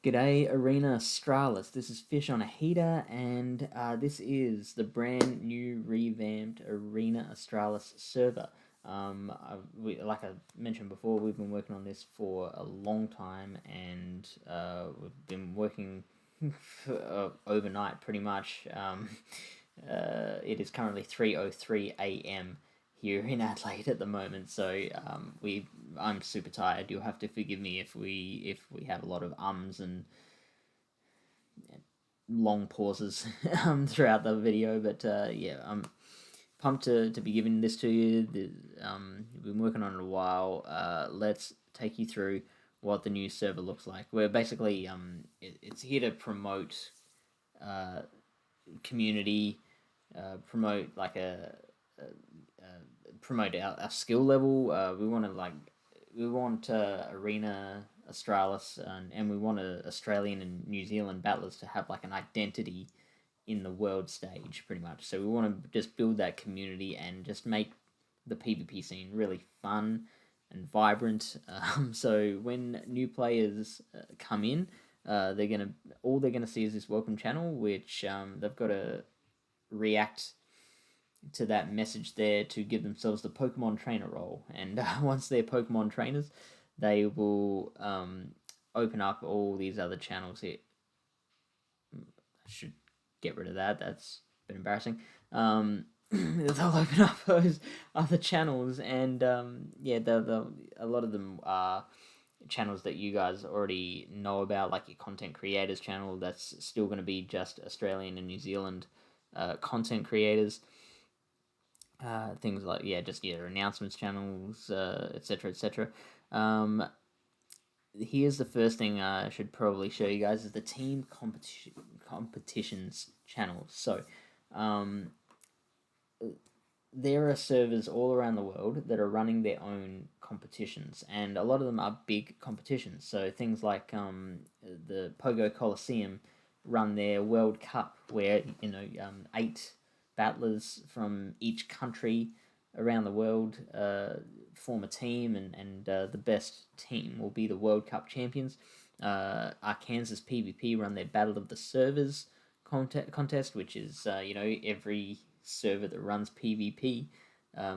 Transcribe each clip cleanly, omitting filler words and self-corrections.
G'day, Arena Australis. This is Fish on a Heater, and this is the brand new revamped Arena Australis server. Like I mentioned before, we've been working on this for a long time, and we've been working overnight pretty much. It is currently 3:03 a.m. here in Adelaide at the moment, so I'm super tired. You'll have to forgive me if we have a lot of ums and long pauses throughout the video. But yeah, I'm pumped to be giving this to you. We've been working on it a while. Let's take you through what the new server looks like. We're basically it's here to promote community, promote like promote our skill level. We want Arena Australis, and we want Australian and New Zealand battlers to have like an identity in the world stage, pretty much. So we want to just build that community and just make the PvP scene really fun and vibrant. So when new players come in, they're gonna see is this welcome channel, which they've got to react to that message there to give themselves the Pokemon trainer role. And once they're Pokemon trainers, they will open up all these other channels here. I should get rid of that. That's a bit embarrassing. They'll open up those other channels, and yeah, a lot of them are channels that you guys already know about, like your content creators channel. That's still going to be just Australian and New Zealand content creators. Things like just your announcements channels, etc., etc. Here's the first thing I should probably show you guys is the team competitions channel. So, there are servers all around the world that are running their own competitions, and a lot of them are big competitions. So things like the Pogo Coliseum run their World Cup, where 8 battlers from each country around the world form a team, and the best team will be the World Cup champions. Arkansas PvP run their Battle of the Servers contest, which is every server that runs PvP,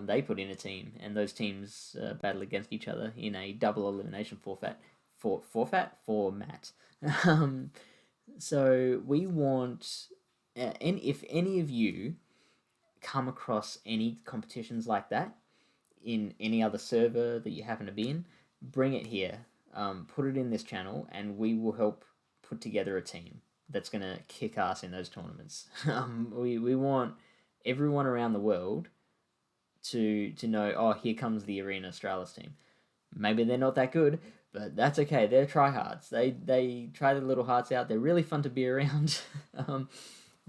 they put in a team, and those teams battle against each other in a double elimination format. So we want, and if any of you come across any competitions like that in any other server that you happen to be in, bring it here, put it in this channel, and we will help put together a team that's going to kick ass in those tournaments. We want everyone around the world to know, oh, here comes the Arena Australis team. Maybe they're not that good, but that's okay. They're tryhards. They try their little hearts out. They're really fun to be around.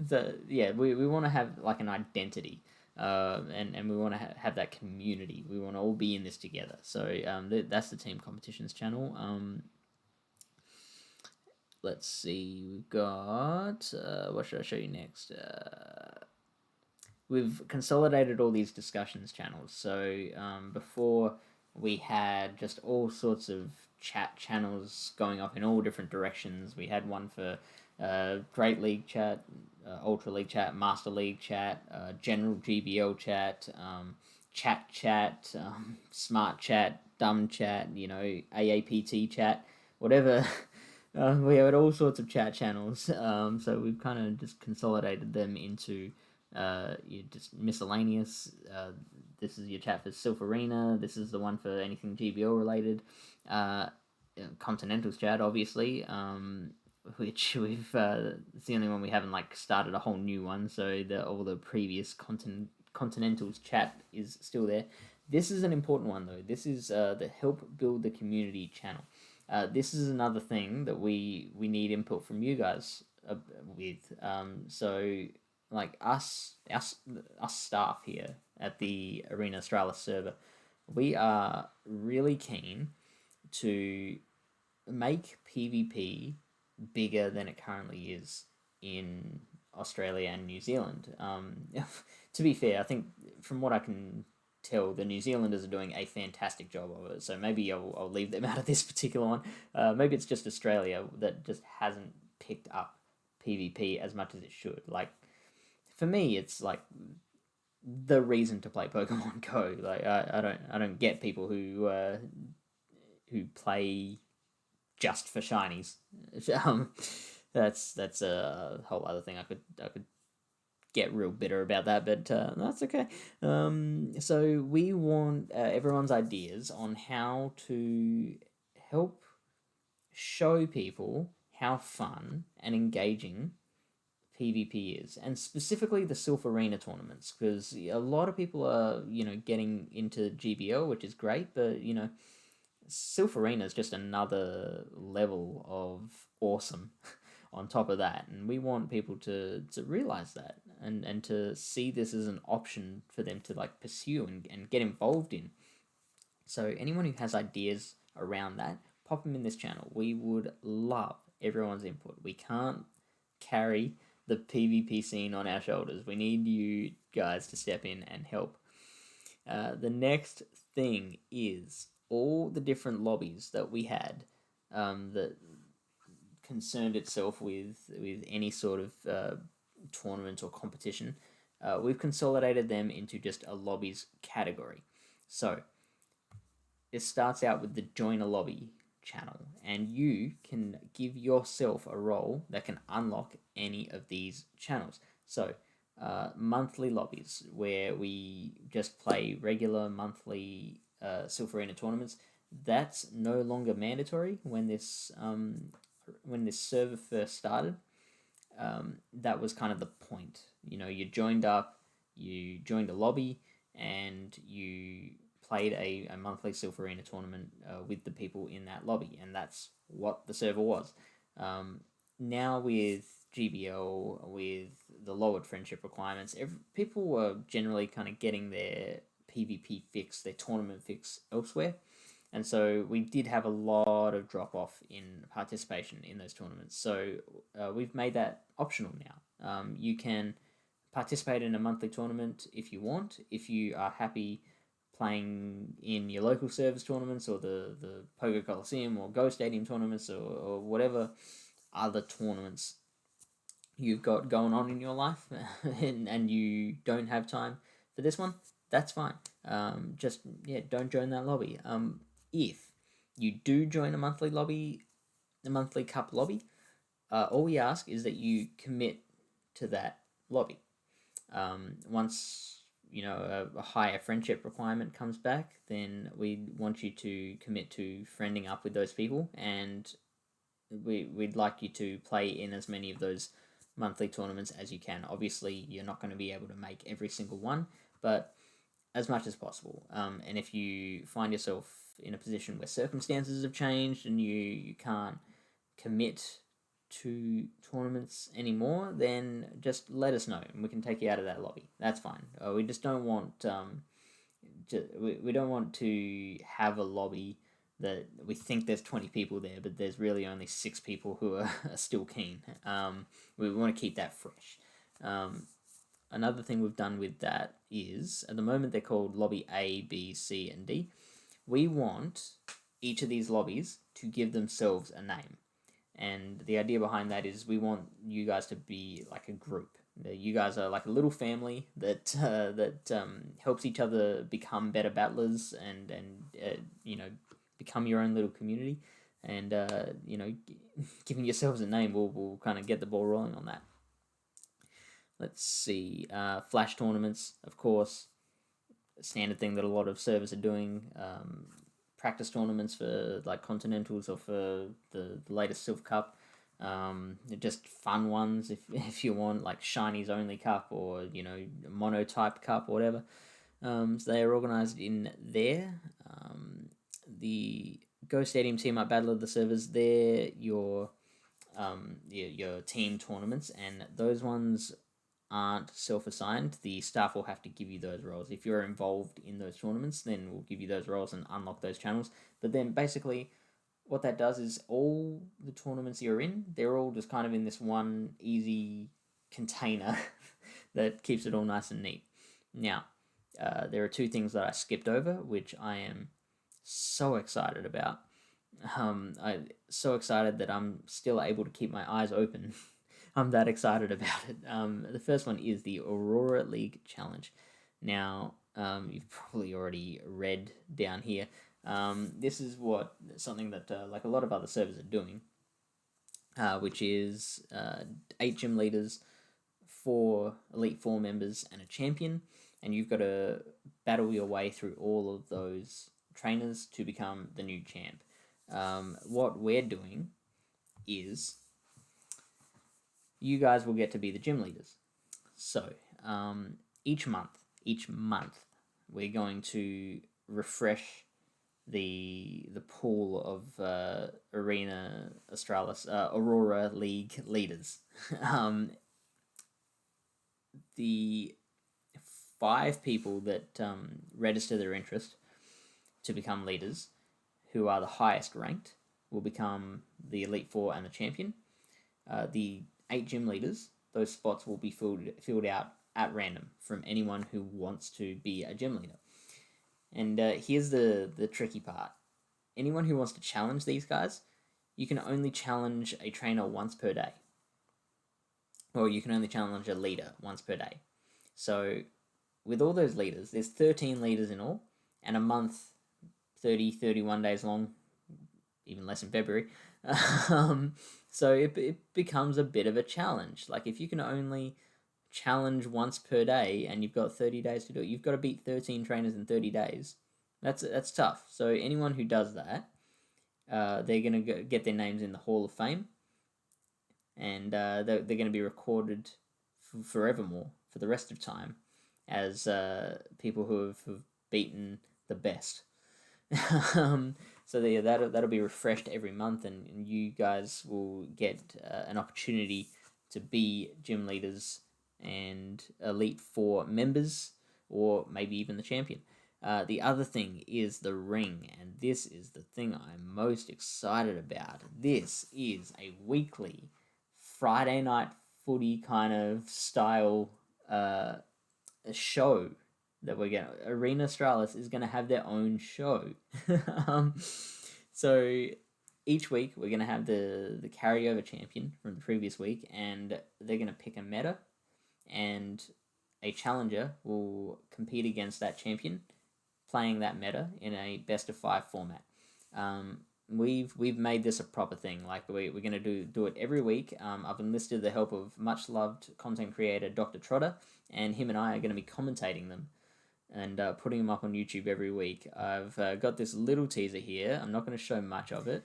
So yeah, we want to have like an identity, and we want to have that community. We want to all be in this together. So that's the team competitions channel. Let's see, we've got what should I show you next? We've consolidated all these discussions channels. So before we had just all sorts of chat channels going off in all different directions. We had one for Great League chat, Ultra League chat, Master League chat, General GBL chat, chat, Smart chat, Dumb chat, AAPT chat, whatever. We had all sorts of chat channels. So we've kind of just consolidated them into just miscellaneous. This is your chat for Sylph Arena. This is the one for anything GBL related. Continentals chat, obviously, which we've it's the only one we haven't started a whole new one. So all the previous Continentals chat is still there. This is an important one though. This is the help build the community channel. This is another thing that we need input from you guys with. So like us staff here at the Arena Australis server, we are really keen to make PvP bigger than it currently is in Australia and New Zealand. To be fair, I think from what I can tell the New Zealanders are doing a fantastic job of it. So maybe I'll leave them out of this particular one. Maybe it's just Australia that just hasn't picked up PvP as much as it should. Like, for me, it's like the reason to play Pokemon Go. Like, I don't get people who play just for shinies. Um, that's a whole other thing. I could get real bitter about that, but that's okay. So we want everyone's ideas on how to help show people how fun and engaging PvP is, and specifically the Silph Arena tournaments, because a lot of people are getting into GBL, which is great, but Silph Arena is just another level of awesome on top of that, and we want people to realize that and to see this as an option for them to like pursue and get involved in. So anyone who has ideas around that, pop them in this channel. We would love everyone's input. We can't carry the PvP scene on our shoulders. We need you guys to step in and help. The next thing is all the different lobbies that we had that concerned itself with any sort of tournament or competition. We've consolidated them into just a lobbies category. So it starts out with the join a lobby channel, and you can give yourself a role that can unlock any of these channels. So monthly lobbies, where we just play regular monthly Silph Arena tournaments. That's no longer mandatory when this server first started. That was kind of the point. You joined up, you joined a lobby, and you played a monthly Silph Arena tournament with the people in that lobby, and that's what the server was. Now with GBL, with the lowered friendship requirements, people were generally kind of getting their PvP fix, their tournament fix elsewhere. And so we did have a lot of drop off in participation in those tournaments. So we've made that optional now. You can participate in a monthly tournament if you want. If you are happy playing in your local service tournaments or the Pogo Coliseum or Go Stadium tournaments or whatever other tournaments you've got going on in your life and you don't have time for this one, that's fine. Just don't join that lobby. If you do join a monthly cup lobby, all we ask is that you commit to that lobby. Once a higher friendship requirement comes back, then we want you to commit to friending up with those people, and we'd like you to play in as many of those monthly tournaments as you can. Obviously, you're not going to be able to make every single one, but as much as possible. And if you find yourself in a position where circumstances have changed and you can't commit to tournaments anymore, then just let us know and we can take you out of that lobby. That's fine. We just don't want we don't want to have a lobby that we think there's 20 people there, but there's really only 6 people who are still keen. We want to keep that fresh. Another thing we've done with that is, at the moment they're called Lobby A, B, C, and D. We want each of these lobbies to give themselves a name. And the idea behind that is we want you guys to be like a group. You guys are like a little family that helps each other become better battlers and become your own little community. And giving yourselves a name will kind of get the ball rolling on that. Let's see, flash tournaments, of course, a standard thing that a lot of servers are doing. Practice tournaments for like Continentals or for the latest Silph Cup. Just fun ones if you want, like Shinies only cup or monotype cup or whatever. So they are organised in there. The Go Stadium Team Up Battle of the servers, they're your team tournaments, and those ones aren't self-assigned. The staff will have to give you those roles. If you're involved in those tournaments, then we'll give you those roles and unlock those channels. But then basically what that does is all the tournaments you're in, they're all just kind of in this one easy container that keeps it all nice and neat. Now, There are two things that I skipped over, which I am so excited about. I'm so excited that I'm still able to keep my eyes open. I'm that excited about it. The first one is the Aurora League Challenge. Now, you've probably already read down here. This is something that like a lot of other servers are doing, which is 8 gym leaders, 4 Elite 4 members, and a champion, and you've got to battle your way through all of those trainers to become the new champ. What we're doing is you guys will get to be the gym leaders. So each month, we're going to refresh the pool of Arena Australis Aurora League leaders. The 5 people that register their interest to become leaders, who are the highest ranked, will become the Elite 4 and the champion. The 8 gym leaders, those spots will be filled out at random from anyone who wants to be a gym leader. And here's the tricky part. Anyone who wants to challenge these guys, you can only challenge a trainer once per day. Or you can only challenge a leader once per day. So with all those leaders, there's 13 leaders in all, and a month, 31 days long, even less in February. So it becomes a bit of a challenge. Like, if you can only challenge once per day and you've got 30 days to do it, you've got to beat 13 trainers in 30 days. That's tough. So anyone who does that, they're going to get their names in the Hall of Fame, and they're going to be recorded forevermore, for the rest of time, as people who have beaten the best. So that'll be refreshed every month, and you guys will get an opportunity to be gym leaders and Elite 4 members, or maybe even the champion. The other thing is the ring, and this is the thing I'm most excited about. This is a weekly Friday night footy kind of style show that we're going to. Arena Australis is going to have their own show. So each week we're going to have the carryover champion from the previous week, and they're going to pick a meta, and a challenger will compete against that champion playing that meta in a best of 5 format. We've made this a proper thing. Like, we're going to do it every week. I've enlisted the help of much loved content creator Dr. Trotter, and him and I are going to be commentating them and putting them up on YouTube every week. I've got this little teaser here. I'm not going to show much of it.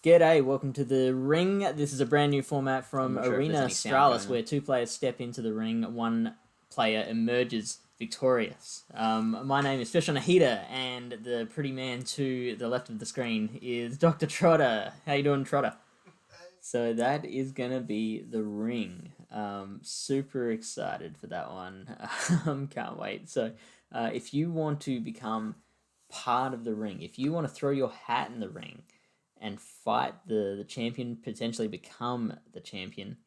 G'day, welcome to the ring. This is a brand new format from Arena Australis, where 2 players step into the ring, 1 player emerges victorious. My name is Fish on a Heater, and the pretty man to the left of the screen is Dr. Trotter. How you doing, Trotter? So that is going to be the ring. Super excited for that one. Can't wait. So if you want to become part of the ring, if you want to throw your hat in the ring and fight the champion, potentially become the champion,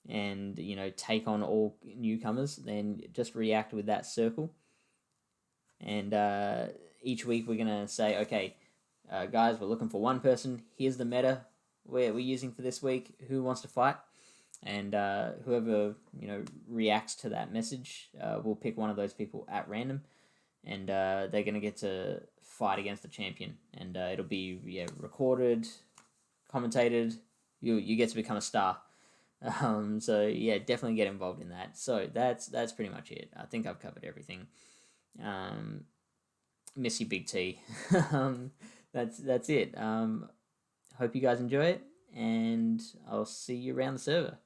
and take on all newcomers, then just react with that circle. And each week we're gonna say, okay, guys, we're looking for 1 person. Here's the meta we're using for this week. Who wants to fight? And whoever reacts to that message, we'll pick one of those people at random, and they're gonna get to fight against the champion, and it'll be recorded, commentated. You get to become a star. So yeah, definitely get involved in that. So that's pretty much it. I think I've covered everything. Miss you, Big T. That's it. Hope you guys enjoy it, and I'll see you around the server.